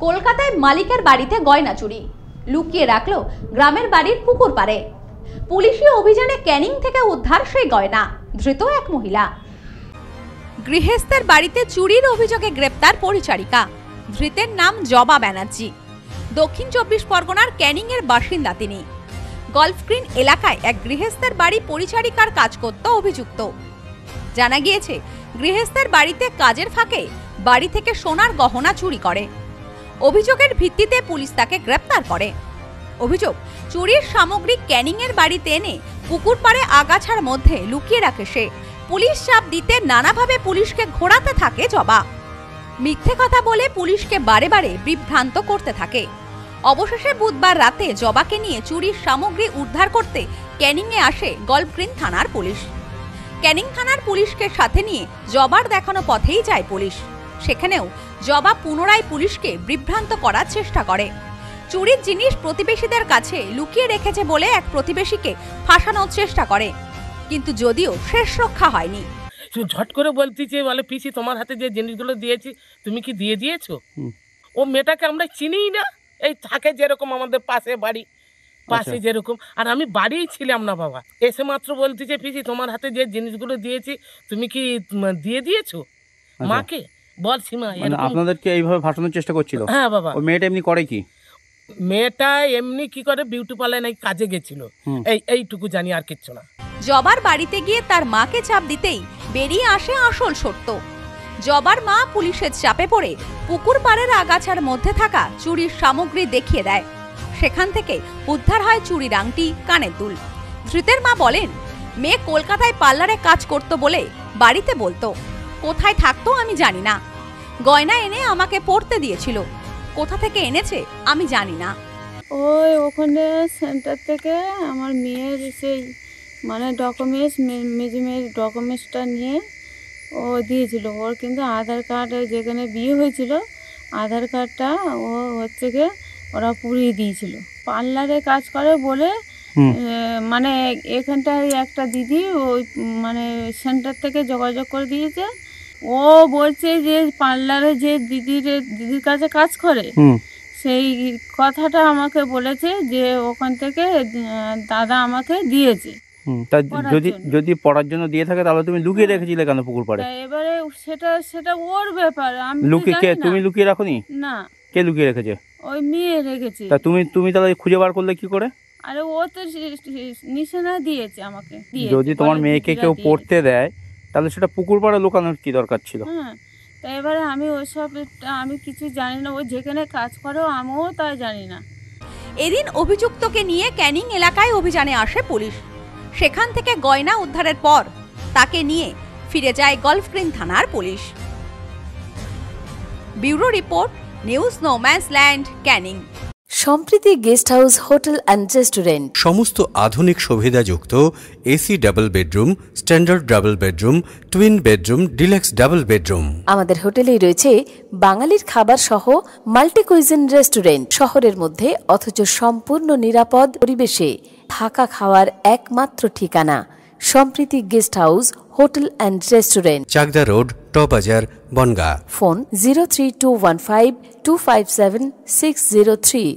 কলকাতায় মালিকের বাড়িতে গয়না চুরি, লুকিয়ে রাখলো গ্রামের বাড়ির পুকুর পাড়ে। পুলিশি অভিযানে ক্যানিং থেকে উদ্ধার সেই গয়না, ধৃত এক মহিলা। গৃহস্থের বাড়িতে চুরির অভিযোগে গ্রেপ্তার পরিচারিকা, ধৃতের নাম জবা ব্যানার্জি। দক্ষিণ 24 পরগনার ক্যানিং এর বাসিন্দা তিনি। গল্ফ গ্রিন এলাকায় এক গৃহস্থের বাড়ি পরিচারিকার কাজ করত অভিযুক্ত। জানা গিয়েছে, গৃহস্থের বাড়িতে কাজের ফাঁকে বাড়ি থেকে সোনার গহনা চুরি করে। অভিযোগের ভিত্তিতে পুলিশ তাকে গ্রেপ্তার করে। অভিযোগ, চুরির সামগ্রী ক্যানিং এর বাড়িতে এনে পুকুর পাড়ে আগাছার মধ্যে লুকিয়ে রাখে সে। পুলিশ চাপ দিতে নানাভাবে পুলিশকে ঘোরাতে থাকে জবা। মিথ্যে কথা বলে পুলিশকে বারে বারে বিভ্রান্ত করতে থাকে। অবশেষে বুধবার রাতে জবাকে নিয়ে চুরির সামগ্রী উদ্ধার করতে ক্যানিং এ আসে গল্ফ গ্রিন থানার পুলিশ। ক্যানিং থানার পুলিশকে সাথে নিয়ে জবার দেখানো পথেই যায় পুলিশ। সেখানেও জবা পুনরায় পুলিশকে বিভ্রান্ত করার চেষ্টা করে। চুরির জিনিস প্রতিবেশীদের কাছে লুকিয়ে রেখেছে বলে এক প্রতিবেশীকে ফাঁসানোর চেষ্টা করে, কিন্তু যদিও শেষ রক্ষা হয়নি। ঝট করে বলতেছে, বলে পিসি তোমার হাতে যে জিনিসগুলো দিয়েছি তুমি কি দিয়ে দিয়েছো? ও মেয়েটাকে আমরা চিনিই না, এই থাকে যেরকম আমাদের পাশে বাড়ি, পাশে যেরকম, আর আমি বাড়িই ছিলাম না বাবা। এসে মাত্র বলতেছে পিসি তোমার হাতে যে জিনিসগুলো দিয়েছি তুমি কি দিয়ে দিয়েছো মাকে? বল সীমা, আপনাদেরকে এইভাবে ভাসানোর চেষ্টা করছিল? হ্যাঁ বাবা। ওই মেয়েটা এমনি করে কি? মেয়েটা এমনি কি করে, বিউটি পার্লারে নাকি কাজে গেছিল, এইটুকু জানি, আর কিচ্ছু না। জবার বাড়িতে গিয়ে তার মাকে চাপ দিতেই বেরিয়ে আসে আসল সত্য। জবার মা পুলিশের চাপে পড়ে পুকুর পাড়ের আগাছার মধ্যে থাকা চুরির সামগ্রী দেখিয়ে দেয়। সেখান থেকে উদ্ধার হয় চুরির আংটি, কানের দুল। ধৃতের মা বলেন, মেয়ে কলকাতায় পার্লারে কাজ করত বলে বাড়িতে বলতো, কোথায় থাকতো আমি জানি না। গয়না এনে আমাকে পরতে দিয়েছিল, কোথা থেকে এনেছে আমি জানি না। ওখানে সেন্টার থেকে আমার মেয়ের সেই ডকুমেন্টস, মেজো মেয়ের ডকুমেন্টসটা নিয়ে ও দিয়েছিল। ওর কিন্তু আধার কার্ড, যেখানে বিয়ে হয়েছিল আধার কার্ডটা ও ওরা পুড়িয়ে দিয়েছিল। পার্লারে কাজ করে বলে এখানটায় একটা দিদি ওই সেন্টার থেকে যোগাযোগ করে দিয়েছে। ও বলছে যে পার্লারে যে দিদির কাছে কাজ করে, সেই কথাটা আমাকে বলেছে যে ওখান থেকে দাদা আমাকে দিয়েছে। যদি পড়ার জন্য দিয়ে থাকে তাহলে তুমি লুকিয়ে রেখেছিলে কেন পুকুর পাড়ে? এবারে সেটা ওর ব্যাপার, আমি তুমি লুকিয়ে রাখোনি? না। কে লুকিয়ে রেখেছে? ওই মেয়ে রেখেছে। তা তুমি তাহলে খুঁজে বার করলে কি করে? আরে ও তো নিশানা দিয়েছে আমাকে। যদি তোমার মেয়েকে কেউ পড়তে দেয় তাহলে সেটা পুকুর পাড়ে লুকানোর কি দরকার ছিল? হ্যাঁ, তা এবারে আমি ওইসব আমি কিছু জানি না। ও যেখানে কাজ করে আমিও তাই জানি না। এদিন অভিযুক্তকে নিয়ে ক্যানিং এলাকায় অভিযানে আসে পুলিশ। সেখান থেকে গয়না উদ্ধারের পর তাকে নিয়ে ফিরে যায় গল্ফ গ্রিন থানার পুলিশ। Bureau report, news no man's land, Canning. Sampriti guest house, hotel and restaurant. সমস্ত আধুনিক সুবিধাযুক্ত AC double bedroom, standard double bedroom, twin bedroom, deluxe double bedroom. আমাদের হোটেলেই রয়েছে বাঙালির খাবার সহ মাল্টি কুইজিন রেস্টুরেন্ট। শহরের মধ্যে অথচ সম্পূর্ণ নিরাপদ পরিবেশে থাকা খাওয়ার একমাত্র ঠিকানা Sampriti guest house, hotel and restaurant, Chakdah road, টবাজার, বনগাঁ। ফোন 03215257603।